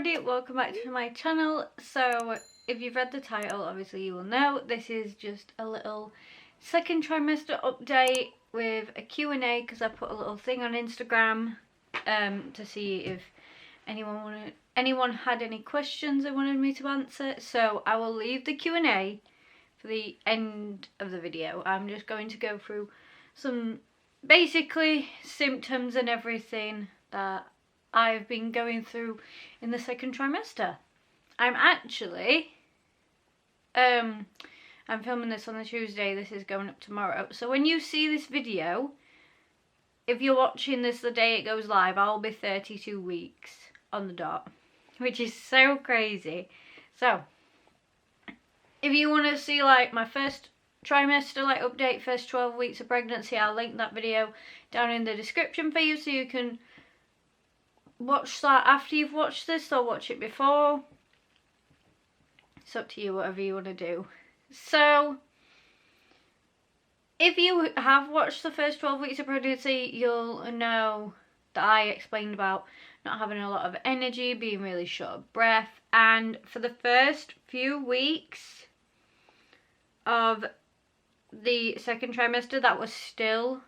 everybody, welcome back to my channel. So if you've read the title, obviously you will know this is just a little second trimester update with a Q&A, because I put a little thing on Instagram to see if anyone had any questions they wanted me to answer. So I will leave the Q&A for the end of the video. I'm just going to go through some basically symptoms and everything that I've been going through in the second trimester. I'm actually, I'm filming this on a Tuesday, this is going up tomorrow. So when you see this video, if you're watching this the day it goes live, I'll be 32 weeks on the dot, which is so crazy. So, if you want to see like my first trimester like update, first 12 weeks of pregnancy, I'll link that video down in the description for you, so you can watch that after you've watched this or watch it before. It's up to you, whatever you want to do. So if you have watched the first 12 weeks of pregnancy, you'll know that I explained about not having a lot of energy, being really short of breath, and for the first few weeks of the second trimester that was still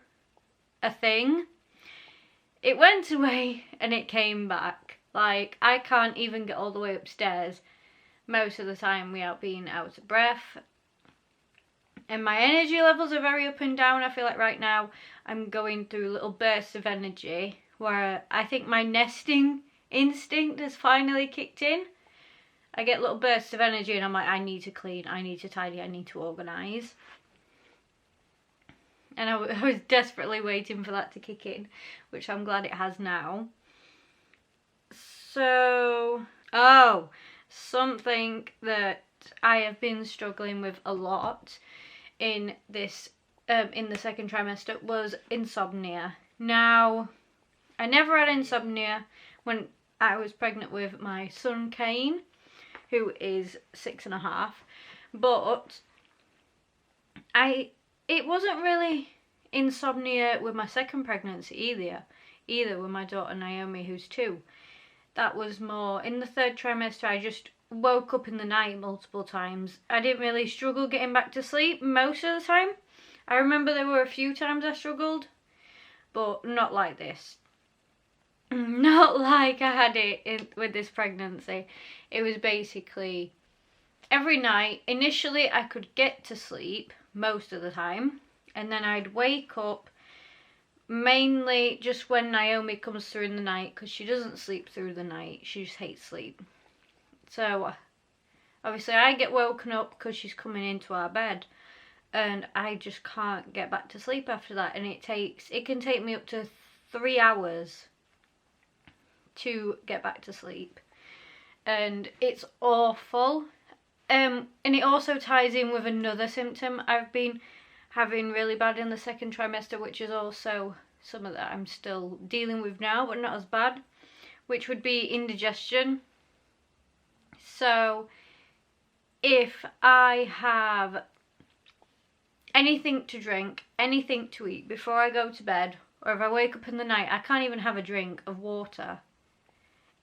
a thing. It went away and it came back. Like, I can't even get all the way upstairs most of the time without being out of breath. And my energy levels are very up and down. I feel like right now I'm going through little bursts of energy where I think my nesting instinct has finally kicked in. I get little bursts of energy and I'm like, I need to clean, I need to tidy, I need to organise. And I was desperately waiting for that to kick in, which I'm glad it has now. So, something that I have been struggling with a lot in this, in the second trimester was insomnia. Now, I never had insomnia when I was pregnant with my son Kane, who is 6.5, but it wasn't really insomnia with my second pregnancy either with my daughter Naomi, who's 2. That was more in the third trimester. I just woke up in the night multiple times. I didn't really struggle getting back to sleep most of the time. I remember there were a few times I struggled, but not like this. Not like I had it with this pregnancy. It was basically every night. Initially I could get to sleep most of the time, and then I'd wake up mainly just when Naomi comes through in the night, because she doesn't sleep through the night, she just hates sleep. So obviously I get woken up because she's coming into our bed, and I just can't get back to sleep after that, and it can take me up to 3 hours to get back to sleep, and it's awful. And it also ties in with another symptom I've been having really bad in the second trimester, which is also some of that I'm still dealing with now, but not as bad, which would be indigestion. So if I have anything to drink, anything to eat before I go to bed, or if I wake up in the night, I can't even have a drink of water,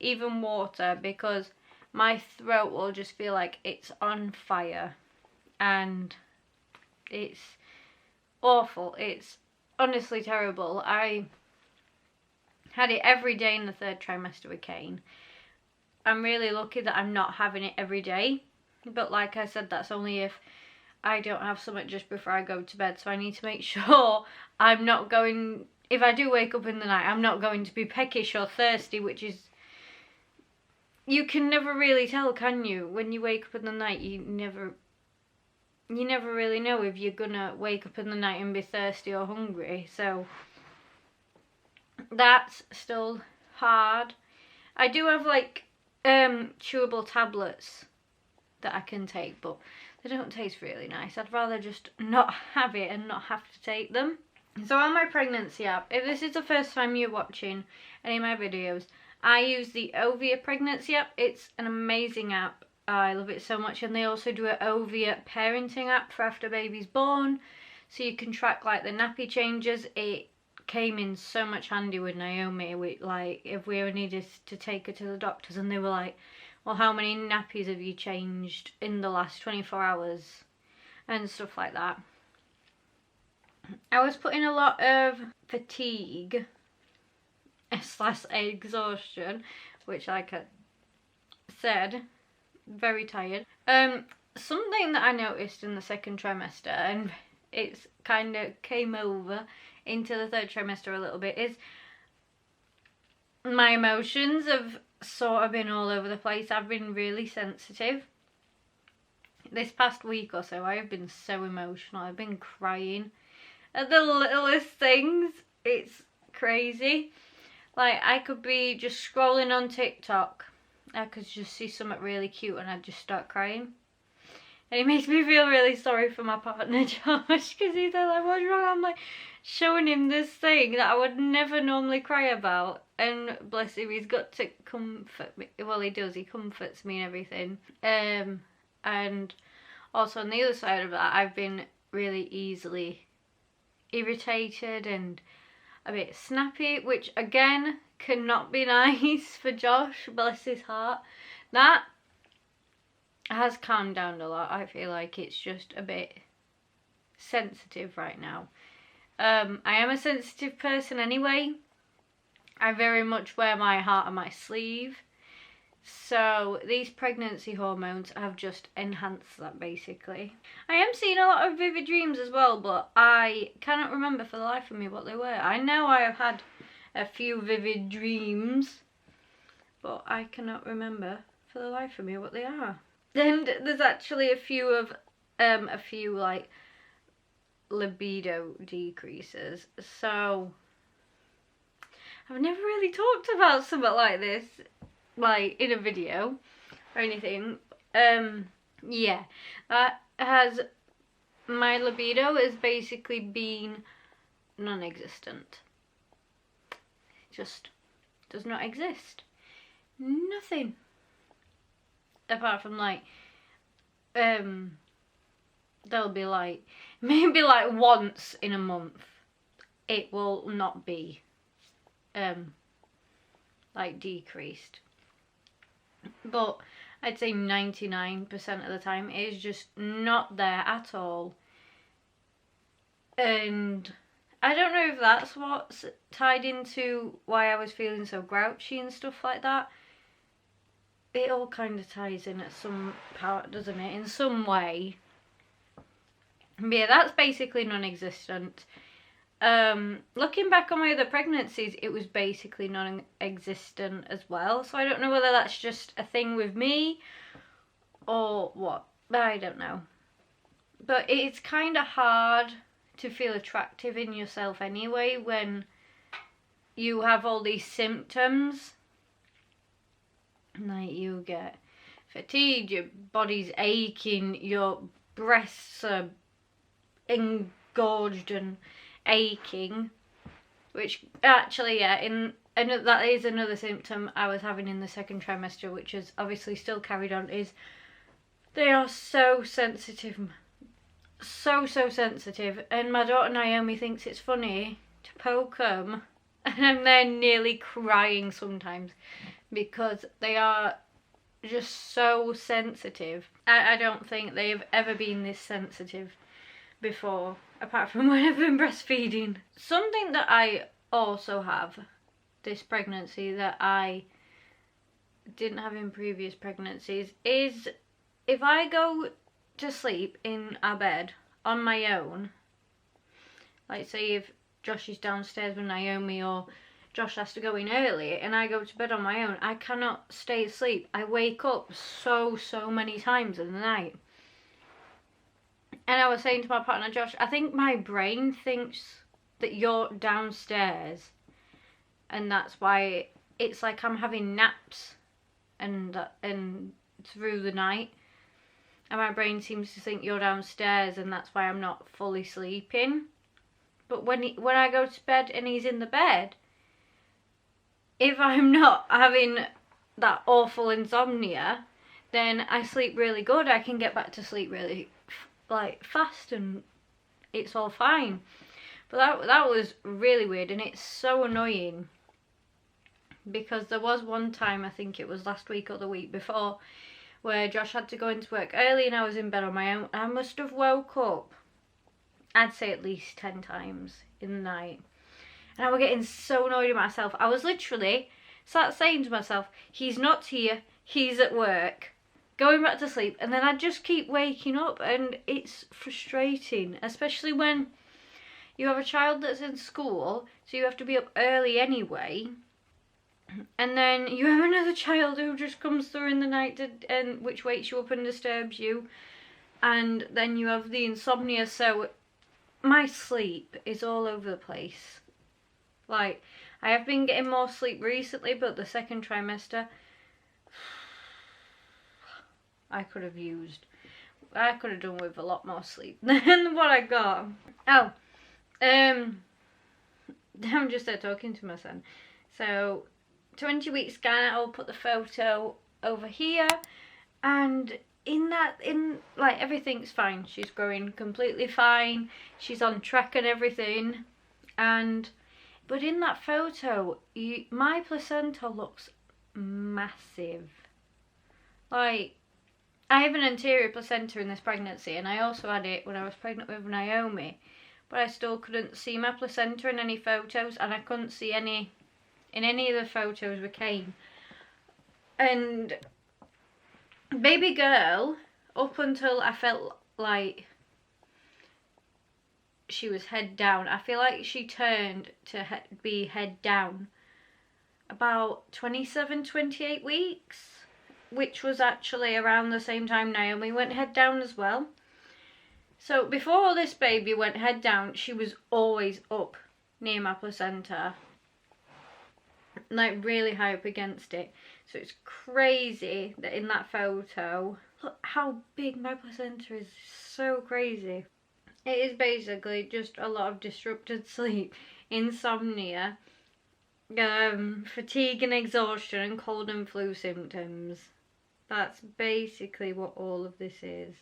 even water, because my throat will just feel like it's on fire, and it's awful. It's honestly terrible. I had it every day in the third trimester with Kane. I'm really lucky that I'm not having it every day, but like I said, that's only if I don't have something just before I go to bed. So I need to make sure I'm not going, if I do wake up in the night, I'm not going to be peckish or thirsty, which is, you can never really tell, can you? When you wake up in the night, you never really know if you're gonna wake up in the night and be thirsty or hungry. So that's still hard. I do have like chewable tablets that I can take, but they don't taste really nice. I'd rather just not have it and not have to take them. So on my pregnancy app, if this is the first time you're watching any of my videos, I use the Ovia pregnancy app. It's an amazing app. I love it so much. And they also do an Ovia parenting app for after baby's born, so you can track like the nappy changes. It came in so much handy with Naomi. Like, if we ever needed to take her to the doctors, and they were like, well, how many nappies have you changed in the last 24 hours? And stuff like that. I was putting a lot of fatigue / exhaustion, which, like I said, very tired. Something that I noticed in the second trimester, and it's kind of came over into the third trimester a little bit, is my emotions have sort of been all over the place. I've been really sensitive. This past week or so, I have been so emotional. I've been crying at the littlest things. It's crazy. Like, I could be just scrolling on TikTok. I could just see something really cute and I'd just start crying. And it makes me feel really sorry for my partner, Josh, because he's like, what's wrong? I'm like, showing him this thing that I would never normally cry about. And bless him, he's got to comfort me. Well, he does. He comforts me and everything. And also on the other side of that, I've been really easily irritated and a bit snappy, which again cannot be nice for Josh, bless his heart. That has calmed down a lot. I feel like it's just a bit sensitive right now. I am a sensitive person anyway. I very much wear my heart on my sleeve. So these pregnancy hormones have just enhanced that, basically. I am seeing a lot of vivid dreams as well, but I cannot remember for the life of me what they were. I know I have had a few vivid dreams, but I cannot remember for the life of me what they are. And there's actually a few like libido decreases. So I've never really talked about something like this, like in a video or anything. Yeah, that has, my libido has basically been non-existent. Just does not exist. Nothing. Apart from like, there'll be like, maybe like once in a month, it will not be, like decreased. But I'd say 99% of the time it is just not there at all. And I don't know if that's what's tied into why I was feeling so grouchy and stuff like that. It all kind of ties in at some part, doesn't it? In some way. But yeah, that's basically non-existent. Looking back on my other pregnancies, it was basically non-existent as well. So I don't know whether that's just a thing with me or what. I don't know. But it's kind of hard to feel attractive in yourself anyway when you have all these symptoms. Like, you get fatigued, your body's aching, your breasts are engorged and aching, which actually, yeah, and that is another symptom I was having in the second trimester, which is obviously still carried on, is they are so sensitive, so sensitive, and my daughter Naomi thinks it's funny to poke them, and I'm there nearly crying sometimes because they are just so sensitive. I don't think they've ever been this sensitive before, apart from when I've been breastfeeding. Something that I also have this pregnancy that I didn't have in previous pregnancies is if I go to sleep in our bed on my own, like say if Josh is downstairs with Naomi or Josh has to go in early and I go to bed on my own, I cannot stay asleep. I wake up so many times in the night. And I was saying to my partner Josh, I think my brain thinks that you're downstairs and that's why it's like I'm having naps and through the night, and my brain seems to think you're downstairs and that's why I'm not fully sleeping. But when I go to bed and he's in the bed, if I'm not having that awful insomnia, then I sleep really good. I can get back to sleep really like fast and it's all fine. But that was really weird, and it's so annoying because there was one time, I think it was last week or the week before, where Josh had to go into work early and I was in bed on my own. I must have woke up, I'd say at least 10 times in the night. And I was getting so annoyed at myself. I was literally sat saying to myself, he's not here, he's at work, going back to sleep. And then I'd just keep waking up, and it's frustrating, especially when you have a child that's in school, so you have to be up early anyway. And then you have another child who just comes through in the night and which wakes you up and disturbs you. And then you have the insomnia, so my sleep is all over the place. Like, I have been getting more sleep recently, but the second trimester, I could have done with a lot more sleep than what I got. Oh, I'm just there talking to my son. So, 20 week scan, I'll put the photo over here, and like everything's fine. She's growing completely fine. She's on track and everything. But in that photo, my placenta looks massive. Like, I have an anterior placenta in this pregnancy, and I also had it when I was pregnant with Naomi, but I still couldn't see my placenta in any photos, and I couldn't see any in any of the photos with Kane. And baby girl, up until I felt like she was head down, I feel like she turned to be head down about 27, 28 weeks, which was actually around the same time Naomi went head down as well. So before this baby went head down, she was always up near my placenta, like really high up against it. So it's crazy that in that photo, look how big my placenta is. So crazy. It is basically just a lot of disrupted sleep, insomnia, fatigue and exhaustion, and cold and flu symptoms. That's basically what all of this is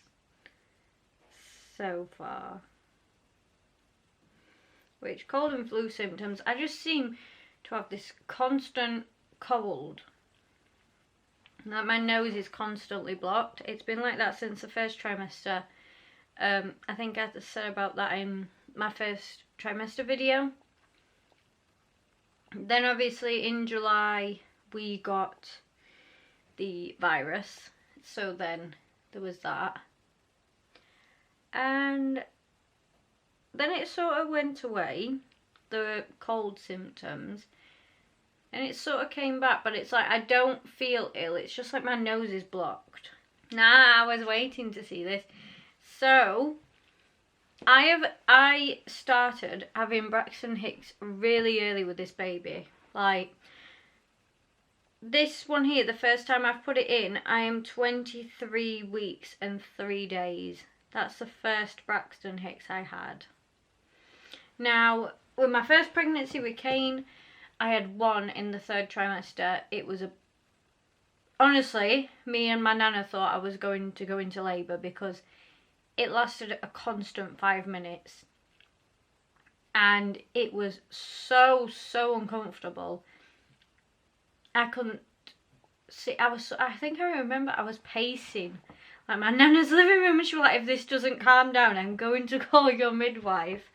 so far. Which, cold and flu symptoms, I just seem to have this constant cold. Like, my nose is constantly blocked. It's been like that since the first trimester. I think I said about that in my first trimester video. Then obviously in July we got the virus, so then there was that. And then it sort of went away, the cold symptoms, and it sort of came back, but it's like I don't feel ill, it's just like my nose is blocked. Nah, I was waiting to see this. So, I started having Braxton Hicks really early with this baby. Like, this one here, the first time I've put it in, I am 23 weeks and 3 days. That's the first Braxton Hicks I had. Now, with my first pregnancy with Kane, I had one in the third trimester. It was honestly, me and my nana thought I was going to go into labour because it lasted a constant 5 minutes. And it was so uncomfortable. I couldn't see, I think I remember I was pacing. Like, my nana's living room, and she was like, if this doesn't calm down, I'm going to call your midwife.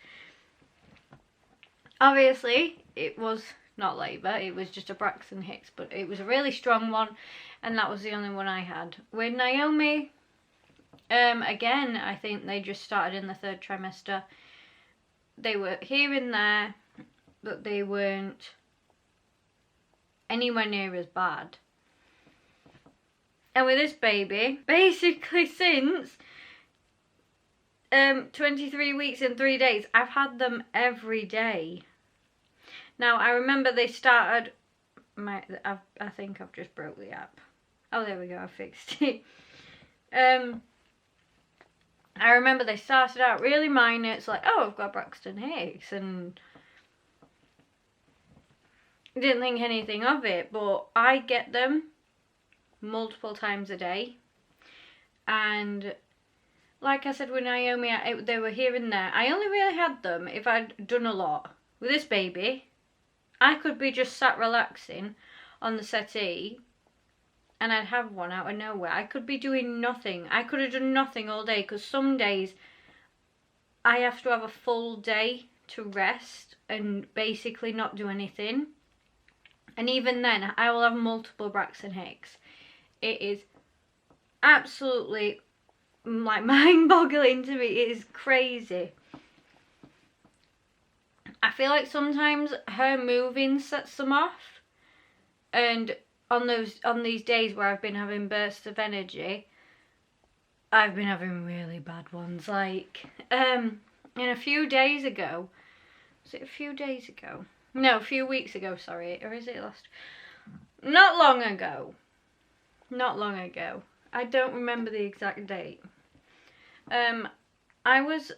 Obviously, it was not labour, it was just a Braxton Hicks, but it was a really strong one, and that was the only one I had. With Naomi, again, I think they just started in the third trimester. They were here and there, but they weren't anywhere near as bad. And with this baby, basically since 23 weeks and 3 days, I've had them every day. Now, I remember they started, I think I've just broke the app. Oh, there we go, I fixed it. I remember they started out really minor. It's like, oh, I've got Braxton Hicks, and didn't think anything of it, but I get them multiple times a day. And like I said with Naomi, they were here and there. I only really had them if I'd done a lot. With this baby, I could be just sat relaxing on the settee and I'd have one out of nowhere. I could be doing nothing. I could have done nothing all day, because some days I have to have a full day to rest and basically not do anything. And even then, I will have multiple Braxton Hicks. It is absolutely like mind-boggling to me. It is crazy. I feel like sometimes her moving sets them off, and on these days where I've been having bursts of energy, I've been having really bad ones. Like a few days ago, was it a few days ago? No, a few weeks ago, sorry, or is it last? Not long ago. I don't remember the exact date. I was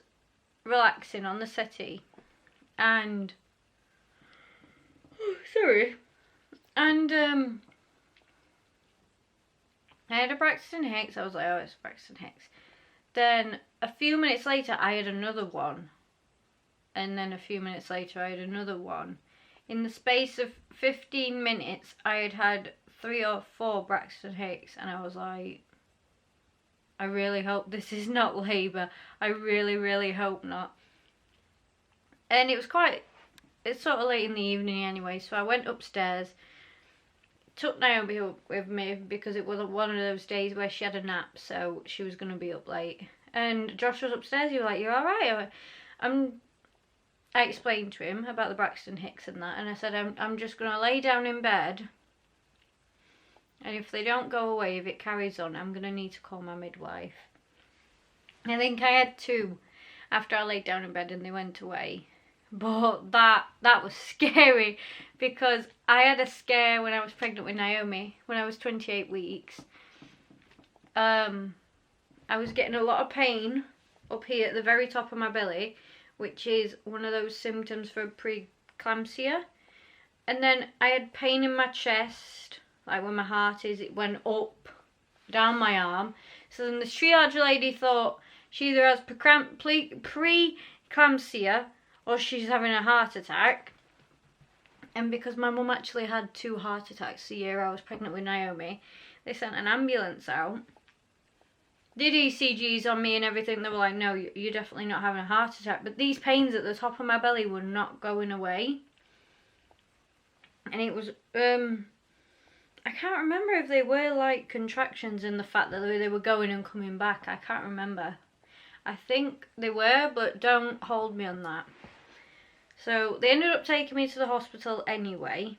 relaxing on the settee, and I had a Braxton Hicks. I was like, oh, it's Braxton Hicks. Then a few minutes later, I had another one, and then a few minutes later, I had another one. In the space of 15 minutes, I had 3 or 4 Braxton Hicks, and I was like, I really hope this is not labour. I really, really hope not. And it's sort of late in the evening anyway, so I went upstairs, took Naomi up with me because it was one of those days where she had a nap, so she was going to be up late. And Josh was upstairs. He was like, "You alright?" I explained to him about the Braxton Hicks and that, and I said, I'm just going to lay down in bed, and if they don't go away, if it carries on, I'm going to need to call my midwife. I think I had 2 after I laid down in bed and they went away. But that was scary, because I had a scare when I was pregnant with Naomi, when I was 28 weeks. I was getting a lot of pain up here at the very top of my belly, which is one of those symptoms for preeclampsia. And then I had pain in my chest, like where my heart is. It went up, down my arm. So then the triage lady thought she either has preeclampsia or she's having a heart attack. And because my mum actually had 2 heart attacks the year I was pregnant with Naomi, they sent an ambulance out, did ECGs on me and everything. They were like, no, you're definitely not having a heart attack. But these pains at the top of my belly were not going away. And it was, I can't remember if they were like contractions in the fact that they were going and coming back. I can't remember. I think they were, but don't hold me on that. So they ended up taking me to the hospital anyway.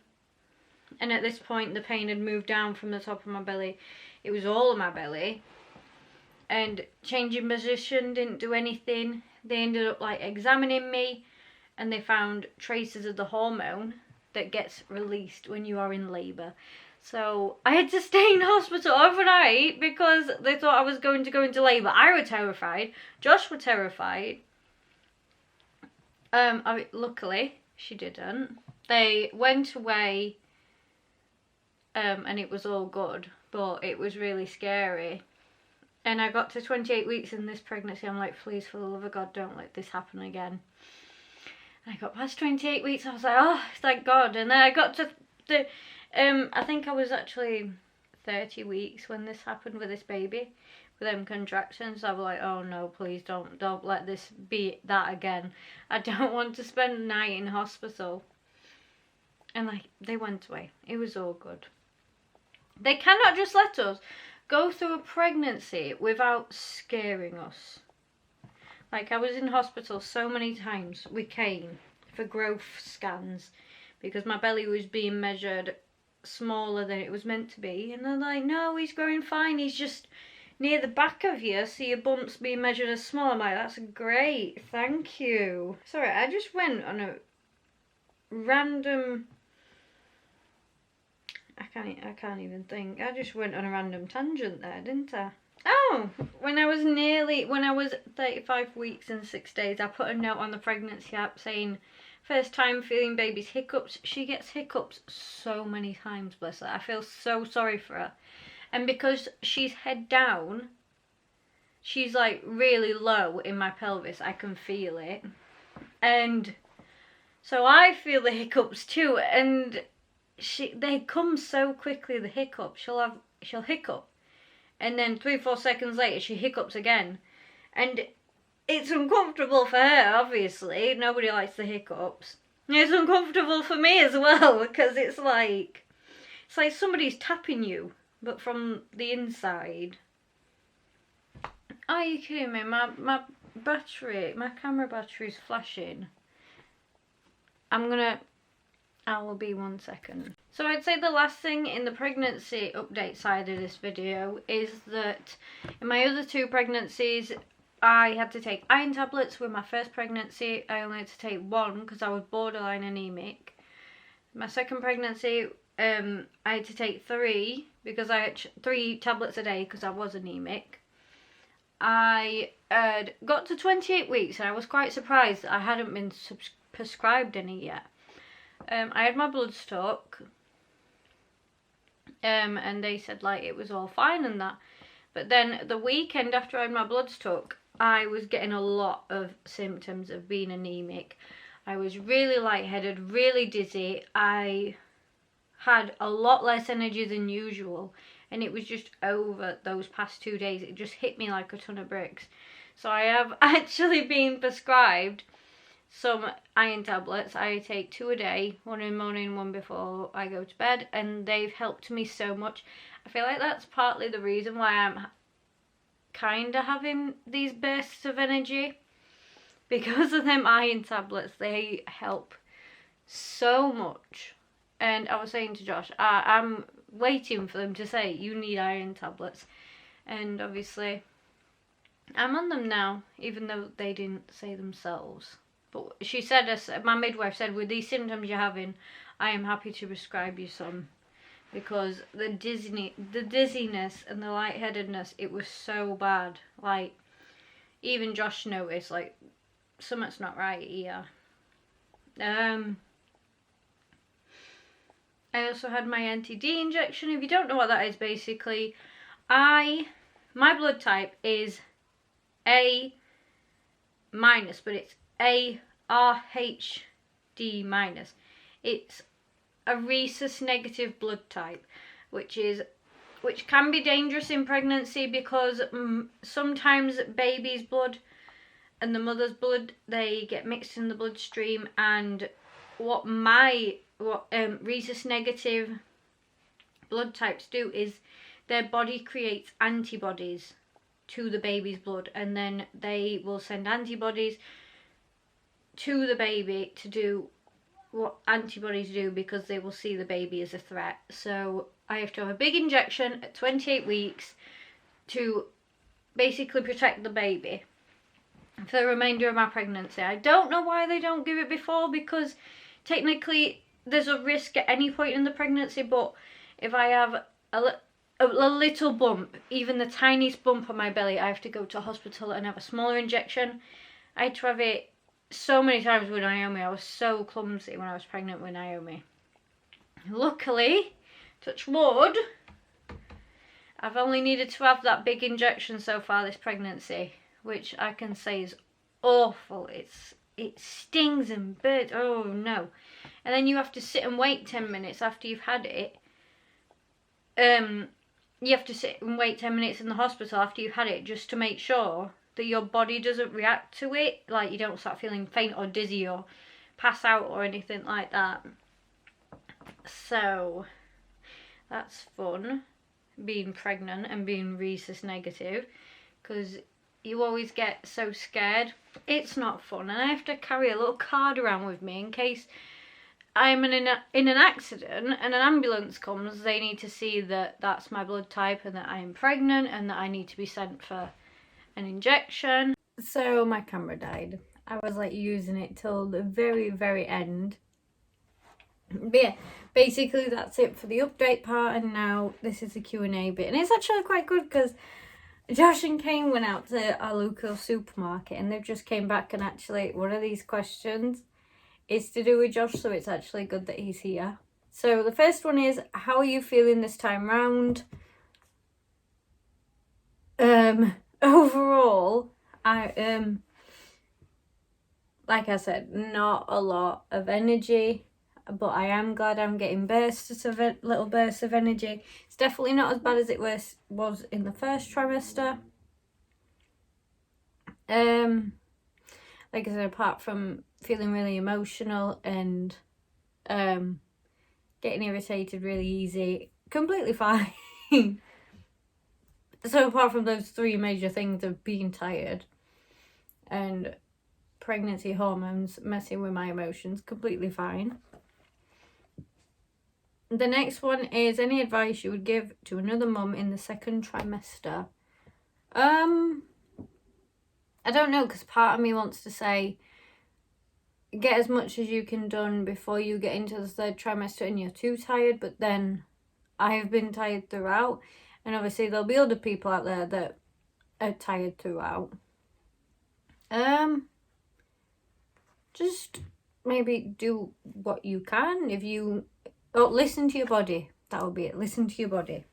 And at this point, the pain had moved down from the top of my belly. It was all of my belly. And changing position didn't do anything. They ended up like examining me, and they found traces of the hormone that gets released when you are in labour. So I had to stay in hospital overnight because they thought I was going to go into labour. I was terrified. Josh was terrified. Luckily, she didn't. They went away, and it was all good, but it was really scary. And I got to 28 weeks in this pregnancy. I'm like, please, for the love of God, don't let this happen again. And I got past 28 weeks. I was like, oh, thank God. And then I got to the, I think I was actually 30 weeks when this happened with this baby, with them contractions. I was like, oh no, please don't let this be that again. I don't want to spend a night in hospital. And like, they went away. It was all good. They cannot just let us go through a pregnancy without scaring us. Like, I was in hospital so many times with Kane for growth scans because my belly was being measured smaller than it was meant to be, and they're like, no, he's growing fine, he's just near the back of you, so your bump's being measured as small. I'm like, that's great, thank you. Sorry, I just went on a random, I can't even think. I just went on a random tangent there, didn't I? Oh, when I was 35 weeks and 6 days, I put a note on the pregnancy app saying, first time feeling baby's hiccups. She gets hiccups so many times, bless her. I feel so sorry for her. And because she's head down, she's like really low in my pelvis. I can feel it. And so I feel the hiccups too, and they come so quickly, the hiccups. She'll hiccup, and then 3-4 seconds later she hiccups again. And it's uncomfortable for her, obviously. Nobody likes the hiccups. It's uncomfortable for me as well, because it's like somebody's tapping you, but from the inside. Are you kidding me? My camera battery's flashing. I will be 1 second. So I'd say the last thing in the pregnancy update side of this video is that in my other 2 pregnancies, I had to take iron tablets. With my first pregnancy, I only had to take 1 because I was borderline anemic. My second pregnancy, I had to take 3 because I had 3 tablets a day because I was anemic. I had got to 28 weeks and I was quite surprised that I hadn't been prescribed any yet. I had my blood stock, and they said like it was all fine and that. But then the weekend after I had my blood stock, I was getting a lot of symptoms of being anemic. I was really lightheaded, really dizzy. I had a lot less energy than usual, and it was just over those past 2 days. It just hit me like a ton of bricks. So I have actually been prescribed some iron tablets. I take 2 a day, 1 in the morning, 1 before I go to bed, and they've helped me so much. I feel like that's partly the reason why I'm kind of having these bursts of energy, because of them iron tablets. They help so much. And I was saying to Josh, I'm waiting for them to say you need iron tablets, and obviously I'm on them now, even though they didn't say themselves. But she said, my midwife said, with these symptoms you're having, I am happy to prescribe you some. Because the dizziness and the lightheadedness, it was so bad. Like, even Josh noticed, like, something's not right here. I also had my anti-D injection. If you don't know what that is, basically, my blood type is A-, but it's ARHD-. It's a rhesus negative blood type, which can be dangerous in pregnancy because sometimes baby's blood and the mother's blood, they get mixed in the bloodstream, and what rhesus negative blood types do is their body creates antibodies to the baby's blood, and then they will send antibodies to the baby to do what antibodies do, because they will see the baby as a threat. So I have to have a big injection at 28 weeks to basically protect the baby for the remainder of my pregnancy. I don't know why they don't give it before, because technically there's a risk at any point in the pregnancy, but if I have a little bump, even the tiniest bump on my belly, I have to go to hospital and have a smaller injection. I had to have it so many times with Naomi. I was so clumsy when I was pregnant with Naomi. Luckily, touch wood, I've only needed to have that big injection so far this pregnancy, which I can say is awful. It stings and burns. Oh no. And then you have to sit and wait 10 minutes after you've had it. You have to sit and wait 10 minutes in the hospital after you've had it, just to make sure that your body doesn't react to it, like you don't start feeling faint or dizzy or pass out or anything like that. So that's fun, being pregnant and being rhesus negative, because you always get so scared. It's not fun, and I have to carry a little card around with me in case I'm in an accident and an ambulance comes. They need to see that that's my blood type and that I am pregnant and that I need to be sent for an injection. So my camera died. I was like using it till the very, very end. But yeah, basically that's it for the update part, and now this is the Q&A bit. And it's actually quite good because Josh and Kane went out to our local supermarket and they've just came back, and actually one of these questions is to do with Josh, so it's actually good that he's here. So the first one is, how are you feeling this time round? overall, like I said, not a lot of energy, but I am glad I'm getting little bursts of energy. It's definitely not as bad as it was in the first trimester. Like I said, apart from feeling really emotional and getting irritated really easy, completely fine. So apart from those three major things of being tired and pregnancy hormones messing with my emotions, completely fine. The next one is any advice you would give to another mum in the second trimester. I don't know, because part of me wants to say get as much as you can done before you get into the third trimester and you're too tired, but then I have been tired throughout, and obviously there'll be other people out there that are tired throughout. Just maybe do what you can. Listen to your body. That would be it. Listen to your body.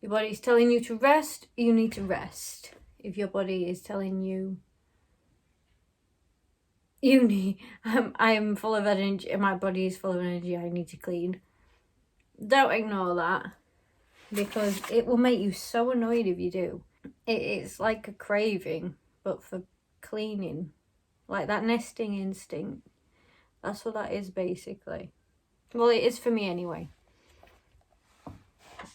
Your body's telling you to rest, you need to rest. If your body is telling you I am full of energy, my body is full of energy, I need to clean, don't ignore that, because it will make you so annoyed if you do. It's like a craving, but for cleaning, like that nesting instinct. That's what that is, basically. Well, it is for me anyway.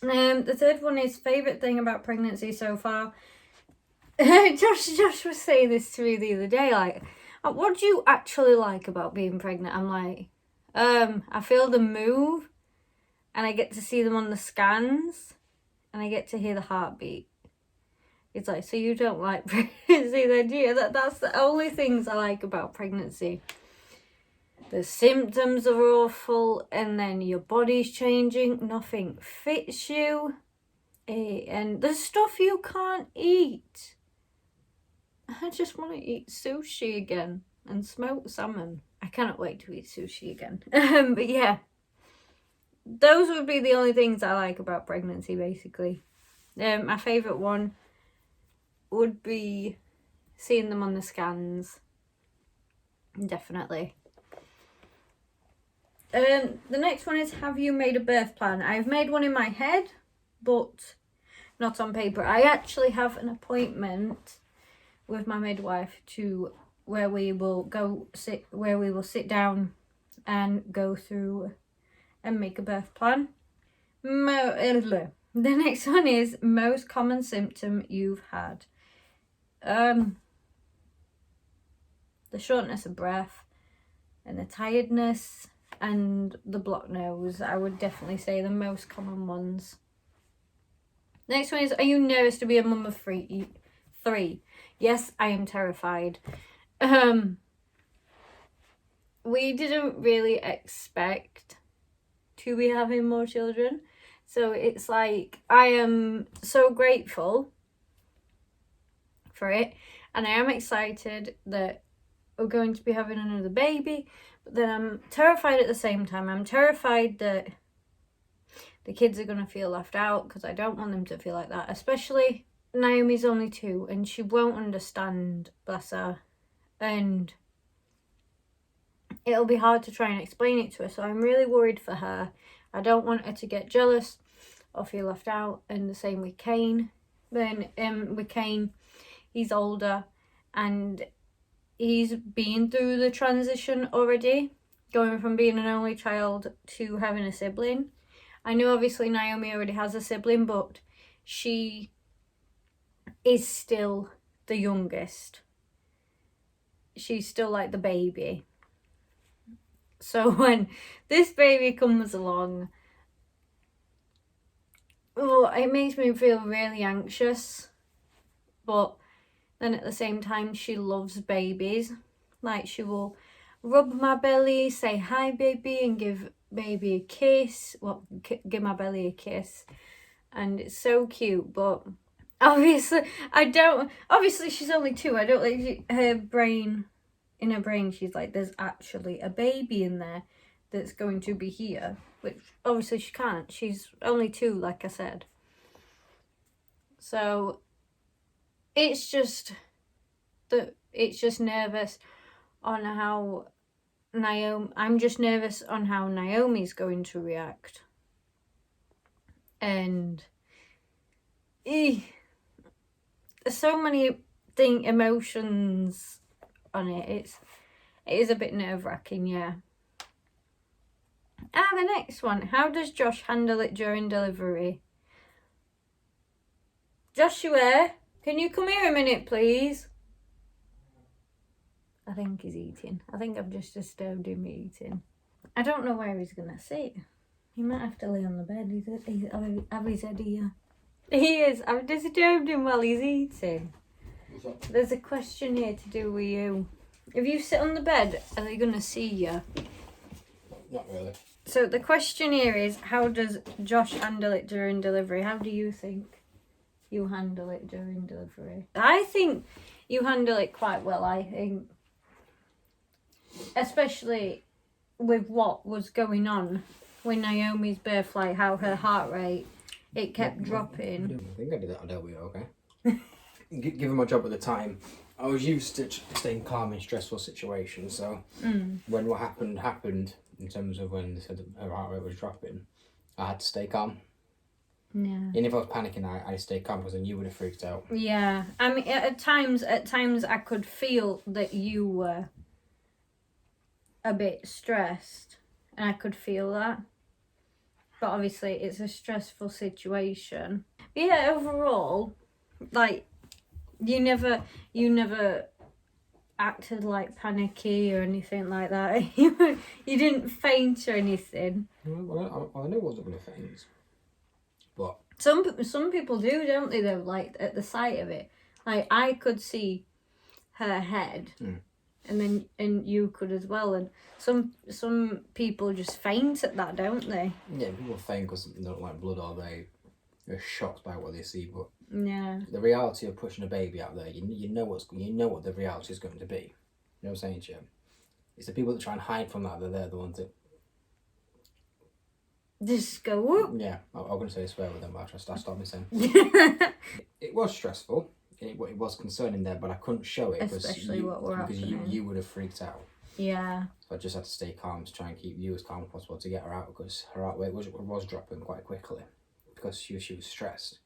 The third one is favourite thing about pregnancy so far. Josh was saying this to me the other day, like, what do you actually like about being pregnant? I'm like, I feel them move, and I get to see them on the scans, and I get to hear the heartbeat. It's like, so you don't like pregnancy then, do you? That's the only things I like about pregnancy. The symptoms are awful, and then your body's changing, nothing fits you, and there's stuff you can't eat. I just want to eat sushi again and smoked salmon. I cannot wait to eat sushi again. But yeah, those would be the only things I like about pregnancy, basically. My favourite one would be seeing them on the scans. Definitely. The next one is, have you made a birth plan? I've made one in my head, but not on paper. I actually have an appointment with my midwife where we will sit down and go through and make a birth plan. The next one is most common symptom you've had. The shortness of breath and the tiredness and the blocked nose. I would definitely say the most common ones. Next one is, are you nervous to be a mum of three? Yes, I am terrified. We didn't really expect to be having more children, so it's like I am so grateful for it, and I am excited that we're going to be having another baby, but then I'm terrified at the same time. I'm terrified that the kids are going to feel left out, because I don't want them to feel like that, especially Naomi's only 2 and she won't understand, bless her, and it'll be hard to try and explain it to her, so I'm really worried for her. I don't want her to get jealous or feel left out, and the same with Kane. Then with Kane, he's older and he's been through the transition already, going from being an only child to having a sibling. I know obviously Naomi already has a sibling, but she is still the youngest. She's still like the baby. So when this baby comes along, it makes me feel really anxious. But then at the same time, she loves babies. Like, she will rub my belly, say hi baby, and give baby a kiss. Well, give my belly a kiss. And it's so cute, but obviously she's only 2. I don't like in her brain she's like, there's actually a baby in there that's going to be here, which obviously she can't. She's only 2, like I said. So it's just that it's just nervous on how I'm just nervous on how Naomi's going to react. And there's so many emotions on it. It is a bit nerve-wracking, yeah. The next one. How does Josh handle it during delivery? Joshua, can you come here a minute, please? I think he's eating. I think I've just disturbed him eating. I don't know where he's going to sit. He might have to lay on the bed. He's have his head here. He is. I've disturbed him while he's eating. There's a question here to do with you. If you sit on the bed, are they going to see you? Not really. So the question here is, how does Josh handle it during delivery? How do you think you handle it during delivery? I think you handle it quite well, I think. Especially with what was going on with Naomi's birth, like how her heart rate, it kept dropping. I think I did that. I dealt with it okay. Given my job at the time, I was used to staying calm in stressful situations. So when what happened in terms of when they said that her heart rate was dropping, I had to stay calm. Yeah. And if I was panicking, I'd stay calm because then you would have freaked out. Yeah. I mean, at times I could feel that you were a bit stressed, and I could feel that. But obviously, it's a stressful situation. But yeah, overall, like, you never acted like panicky or anything like that. You didn't faint or anything. Well, I know I wasn't going to faint, but some people do, don't they? Though, like at the sight of it, like I could see her head, and you could as well. And some people just faint at that, don't they? Yeah, people faint because they don't like blood, or they're shocked by what they see. But yeah, the reality of pushing a baby out there, you know what the reality is going to be. You know what I'm saying, Jim? It's the people that try and hide from that they're the ones that just go whoop. Yeah, I'm going to say a swear with them, but I'll stop me saying. It was stressful. It was concerning there, but I couldn't show it because you would have freaked out. Yeah. So I just had to stay calm to try and keep you as calm as possible to get her out, because her heart rate was dropping quite quickly because she was stressed.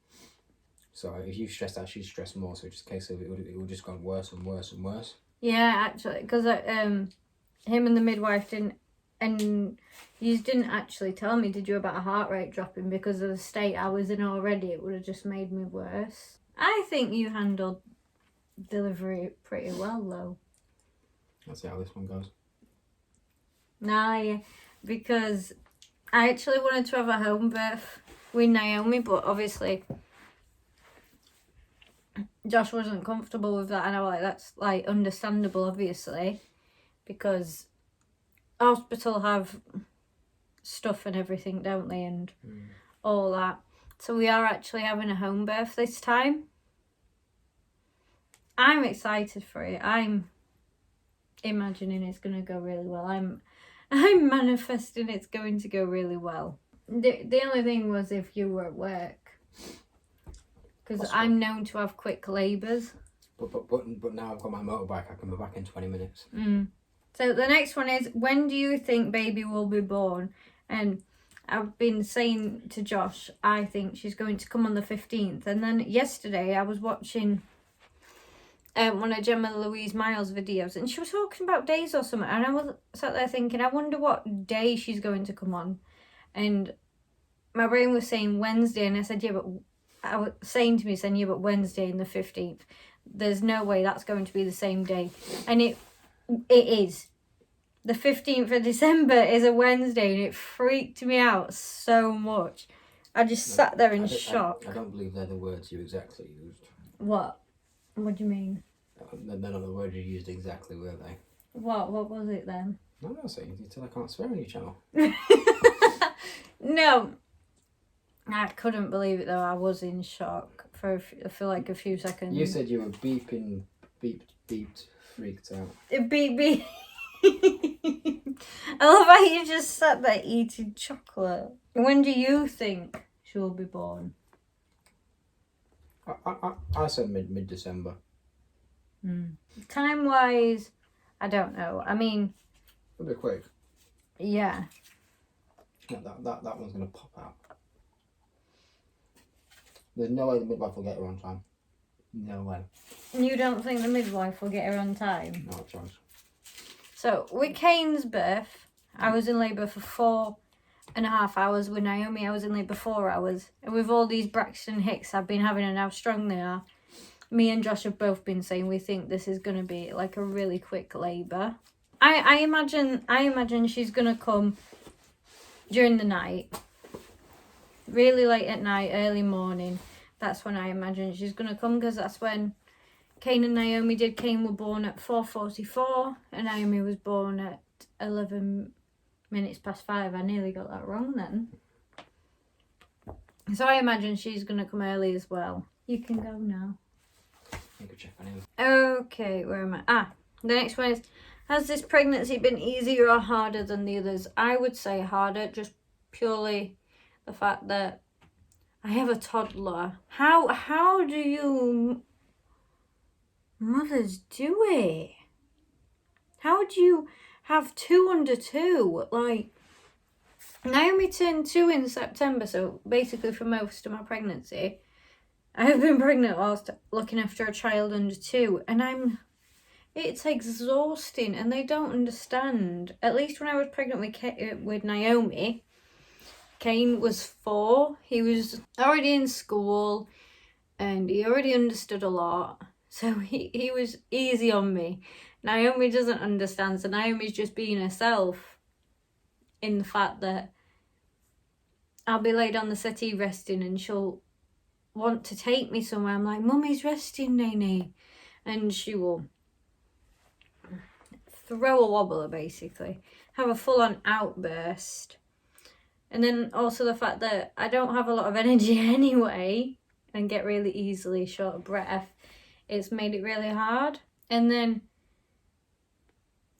So if you stressed out, she'd stress more. So it's just a case of it would just gone worse and worse and worse. Yeah, actually, because him and the midwife didn't actually tell me, did you, about a heart rate dropping because of the state I was in already. It would have just made me worse. I think you handled delivery pretty well, though. Let's see how this one goes. Nah, yeah, because I actually wanted to have a home birth with Naomi, but obviously Josh wasn't comfortable with that, and I was like, that's like understandable, obviously, because hospital have stuff and everything, don't they, and all that. So we are actually having a home birth this time. I'm excited for it. I'm imagining it's going to go really well. I'm manifesting it's going to go really well. The only thing was if you were at work, because I'm known to have quick labours. But now I've got my motorbike, I can be back in 20 minutes. So the next one is, when do you think baby will be born? And I've been saying to Josh, I think she's going to come on the 15th. And then yesterday I was watching one of Gemma Louise Miles' videos, and she was talking about days or something. And I was sat there thinking, I wonder what day she's going to come on. And my brain was saying Wednesday, and I said, yeah, but I was saying to me, saying, yeah, but Wednesday and the 15th. There's no way that's going to be the same day. And it is. The 15th of December is a Wednesday, and it freaked me out so much. I just sat there in shock. I don't believe they're the words you exactly used. What? What do you mean? They're not the words you used exactly, were they? What was it then? I'm not saying anything until I can't swear on your channel. No. I couldn't believe it, though. I was in shock for like a few seconds. You said you were beeped, freaked out. Beep. I love how you just sat there eating chocolate. When do you think she'll be born? I said mid-December. Time-wise, I don't know. I mean... It'll be quick. Yeah. That one's going to pop out. There's no way the midwife will get her on time. No way. You don't think the midwife will get her on time? No chance. So, with Kane's birth, I was in labour for 4.5 hours. With Naomi, I was in labour 4 hours. And with all these Braxton Hicks I've been having and how strong they are, me and Josh have both been saying we think this is going to be like a really quick labour. I imagine she's going to come during the night. Really late at night, early morning. That's when I imagine she's going to come, because that's when Kane and Naomi did. Kane were born at 4:44 and Naomi was born at 11 minutes past 5. I nearly got that wrong then. So I imagine she's going to come early as well. You can go now. You could check anyway. Okay, where am I? The next one is, has this pregnancy been easier or harder than the others? I would say harder, just purely the fact that I have a toddler. How do you mothers do it? How do you have 2 under 2? Like, Naomi turned 2 in September, so basically for most of my pregnancy, I have been pregnant whilst looking after a child under 2, and it's exhausting, and they don't understand. At least when I was pregnant with Naomi, Kane was 4. He was already in school, and he already understood a lot, so he was easy on me. Naomi doesn't understand, so Naomi's just being herself, in the fact that I'll be laid on the settee resting, and she'll want to take me somewhere. I'm like, Mummy's resting, Nene. And she will throw a wobbler, basically. Have a full-on outburst. And then also the fact that I don't have a lot of energy anyway, and get really easily short of breath. It's made it really hard. And then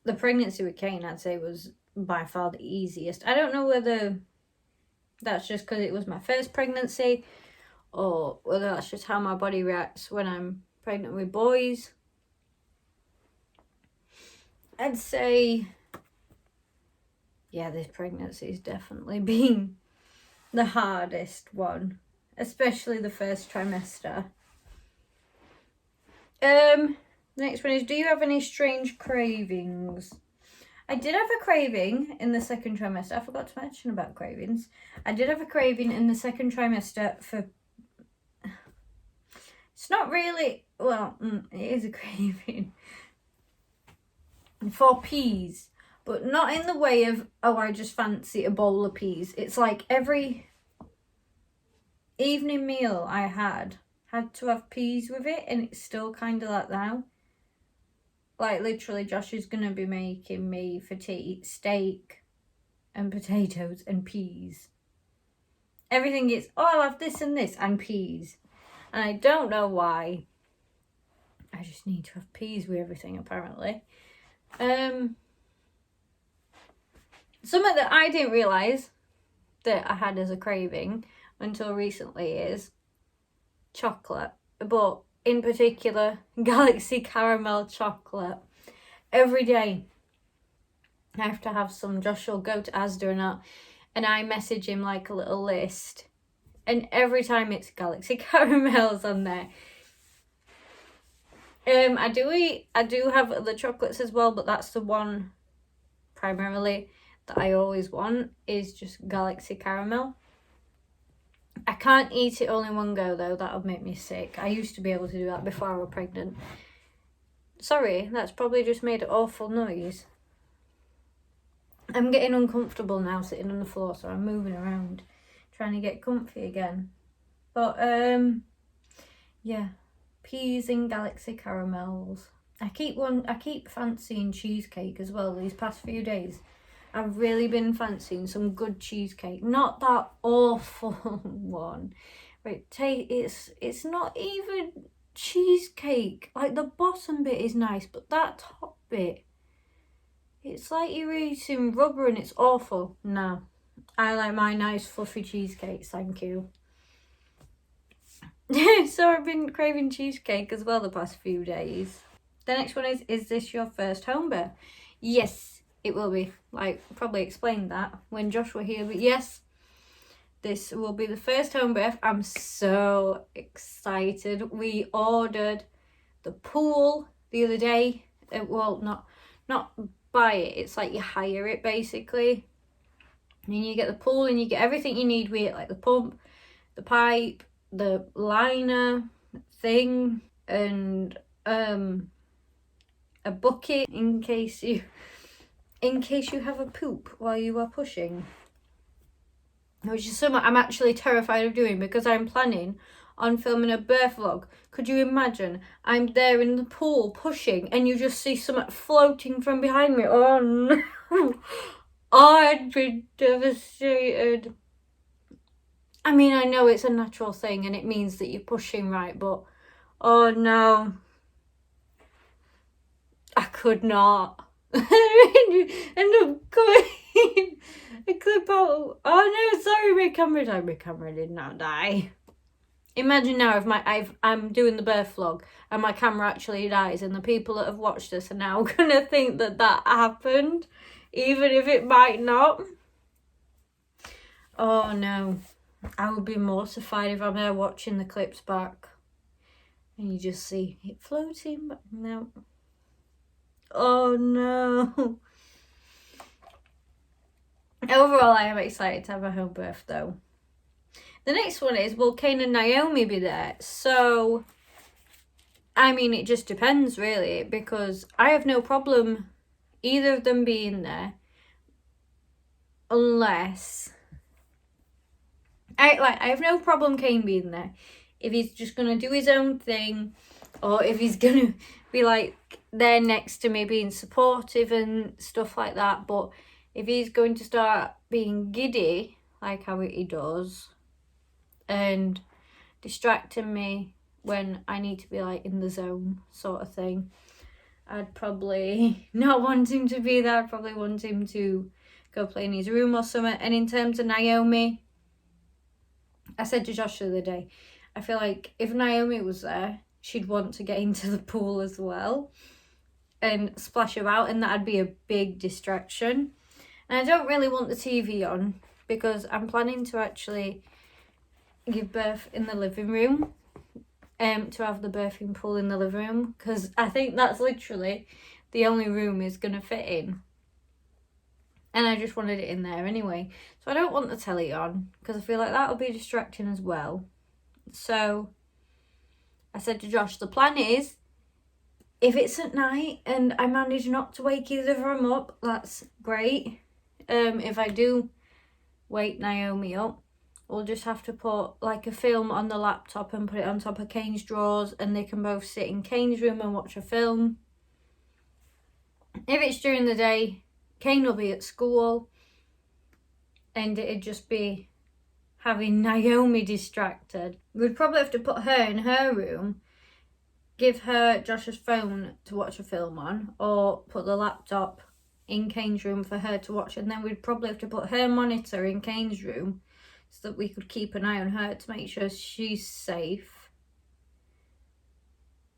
the pregnancy with Kane, I'd say, was by far the easiest. I don't know whether that's just because it was my first pregnancy, or whether that's just how my body reacts when I'm pregnant with boys. I'd say, yeah, this pregnancy has definitely been the hardest one, especially the first trimester. The next one is, do you have any strange cravings? I did have a craving in the second trimester. I forgot to mention about cravings. I did have a craving in the second trimester for... It's not really... Well, it is a craving. For peas. But not in the way of, oh, I just fancy a bowl of peas. It's like every evening meal I had to have peas with it. And it's still kind of like now. Like, literally, Josh is going to be making me for tea steak and potatoes and peas. Everything is, oh, I'll have this and this and peas. And I don't know why. I just need to have peas with everything, apparently. Something that I didn't realise that I had as a craving until recently is chocolate. But in particular, Galaxy caramel chocolate. Every day I have to have some. Josh will go to Asda and I message him like a little list. And every time it's Galaxy caramels on there. I do have other chocolates as well, but that's the one primarily that I always want, is just Galaxy caramel. I can't eat it all in one go though, that'll make me sick. I used to be able to do that before I was pregnant. Sorry, that's probably just made an awful noise. I'm getting uncomfortable now sitting on the floor, so I'm moving around, trying to get comfy again. But yeah, peas and Galaxy caramels. I keep fancying cheesecake as well these past few days. I've really been fancying some good cheesecake. Not that awful one. Right, it's not even cheesecake. Like, the bottom bit is nice, but that top bit, it's like you're eating rubber and it's awful. No, I like my nice fluffy cheesecakes, thank you. So I've been craving cheesecake as well the past few days. The next one is this your first home birth? Yes, it will be. Like, probably explained that when Josh were here, but yes, this will be the first home birth. I'm so excited. We ordered the pool the other day. Well, not buy it. It's like you hire it basically. And you get the pool and you get everything you need with it, like the pump, the pipe, the liner thing, and a bucket in case you have a poop while you are pushing. Which is something I'm actually terrified of doing because I'm planning on filming a birth vlog. Could you imagine? I'm there in the pool pushing and you just see something floating from behind me. Oh no. I'd be devastated. I mean, I know it's a natural thing and it means that you're pushing right, but oh no. I could not. End up going a clip out. Oh no, sorry, my camera died. My camera did not die. Imagine now if I'm doing the birth vlog and my camera actually dies, and the people that have watched this are now gonna think that happened, even if it might not. Oh no, I would be mortified if I'm there watching the clips back and you just see it floating, but no. Oh no. Overall, I am excited to have a home birth though. The next one is, will Kane and Naomi be there? So, I mean, it just depends really, because I have no problem either of them being there, unless I have no problem Kane being there if he's just gonna do his own thing, or if he's gonna be like there next to me being supportive and stuff like that. But if he's going to start being giddy like how he does and distracting me when I need to be like in the zone sort of thing, I'd probably not want him to be there. I'd probably want him to go play in his room or something. And in terms of Naomi, I said to Josh the other day, I feel like if Naomi was there, she'd want to get into the pool as well and splash about, and that'd be a big distraction. And I don't really want the TV on because I'm planning to actually give birth in the living room, to have the birthing pool in the living room, because I think that's literally the only room it's going to fit in. And I just wanted it in there anyway. So I don't want the telly on because I feel like that'll be distracting as well. So I said to Josh, the plan is, if it's at night and I manage not to wake either of them up, that's great. If I do wake Naomi up, we'll just have to put like a film on the laptop and put it on top of Kane's drawers, and they can both sit in Kane's room and watch a film. If it's during the day, Kane will be at school and it'd just be having Naomi distracted. We'd probably have to put her in her room, give her Josh's phone to watch a film on, or put the laptop in Kane's room for her to watch, and then we'd probably have to put her monitor in Kane's room so that we could keep an eye on her to make sure she's safe.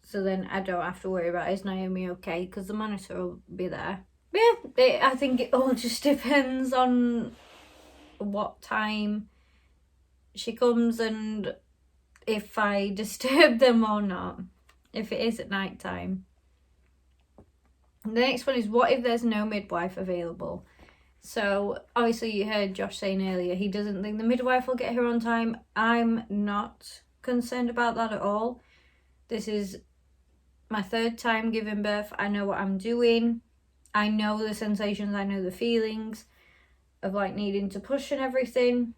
So then I don't have to worry about, is Naomi okay, because the monitor will be there. But yeah, I think it all just depends on what time she comes and if I disturb them or not, if it is at night time. The next one is, what if there's no midwife available? So obviously you heard Josh saying earlier he doesn't think the midwife will get here on time. I'm not concerned about that at all. This is my third time giving birth. I know what I'm doing. I know the sensations, I know the feelings of like needing to push and everything.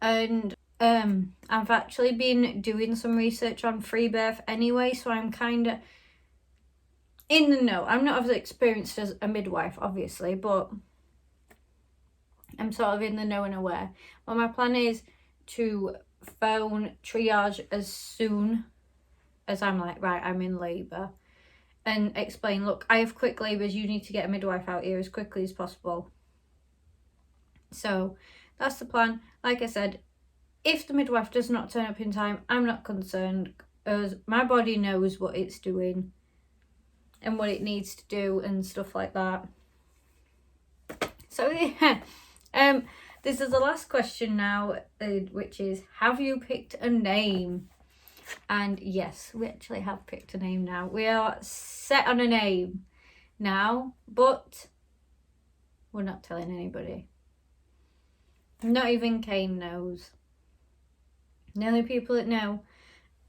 And I've actually been doing some research on free birth anyway, so I'm kind of in the know. I'm not as experienced as a midwife, obviously, but I'm sort of in the know and aware. Well, my plan is to phone triage as soon as I'm like, right, I'm in labour, and explain, look, I have quick labours, you need to get a midwife out here as quickly as possible. So that's the plan. Like I said, if the midwife does not turn up in time, I'm not concerned, as my body knows what it's doing and what it needs to do and stuff like that. So yeah, this is the last question now, which is, have you picked a name? And yes, we actually have picked a name now. We are set on a name now, but we're not telling anybody. Not even Kane knows. The only people that know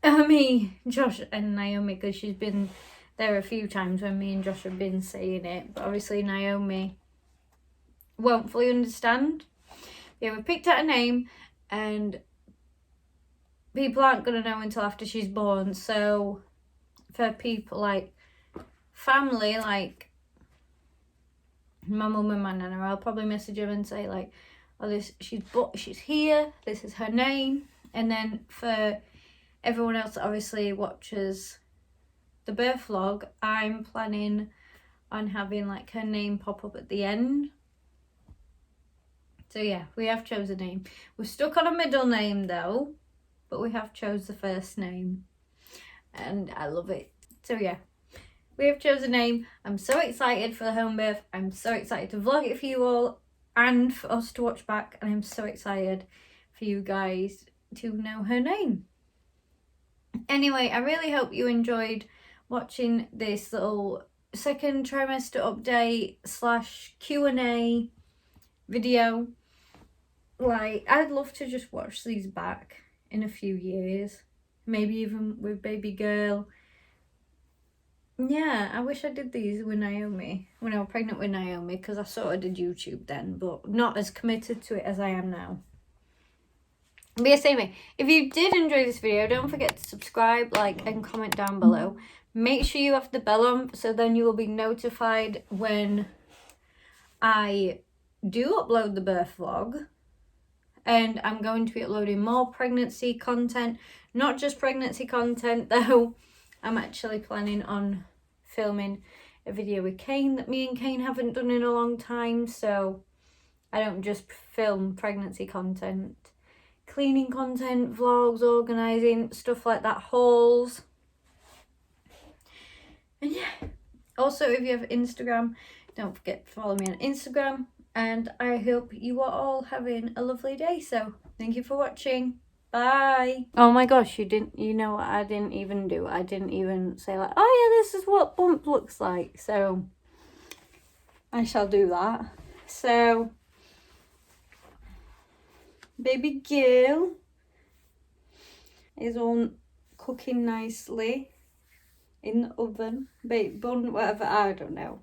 are me, Josh and Naomi, because she's been there a few times when me and Josh have been saying it. But obviously Naomi won't fully understand. Yeah, we picked out a name and people aren't going to know until after she's born. So for people like family, like my mum and my nana, I'll probably message them and say like, oh, she's here, this is her name. And then for everyone else that obviously watches the birth vlog, I'm planning on having like her name pop up at the end. So yeah, we have chosen a name. We're stuck on a middle name though, but we have chose the first name and I love it. So yeah, we have chosen a name. I'm so excited for the home birth. I'm so excited to vlog it for you all and for us to watch back, and I'm so excited for you guys to know her name. Anyway, I really hope you enjoyed watching this little second trimester update / Q&A video. Like, I'd love to just watch these back in a few years, maybe even with baby girl. Yeah, I wish I did these with Naomi, when I was pregnant with Naomi, because I sort of did YouTube then, but not as committed to it as I am now. But yes, anyway, if you did enjoy this video, don't forget to subscribe, like, and comment down below. Make sure you have the bell on, so then you will be notified when I do upload the birth vlog. And I'm going to be uploading more pregnancy content, not just pregnancy content though. I'm actually planning on filming a video with Kane that me and Kane haven't done in a long time, so I don't just film pregnancy content. Cleaning content, vlogs, organising, stuff like that, hauls. And yeah, also if you have Instagram, don't forget to follow me on Instagram. And I hope you are all having a lovely day. So thank you for watching. Bye. Oh my gosh, you know what I didn't even do? I didn't even say like, oh yeah, this is what bump looks like. So I shall do that. So baby girl is all cooking nicely in the oven. Baked bun, whatever, I don't know.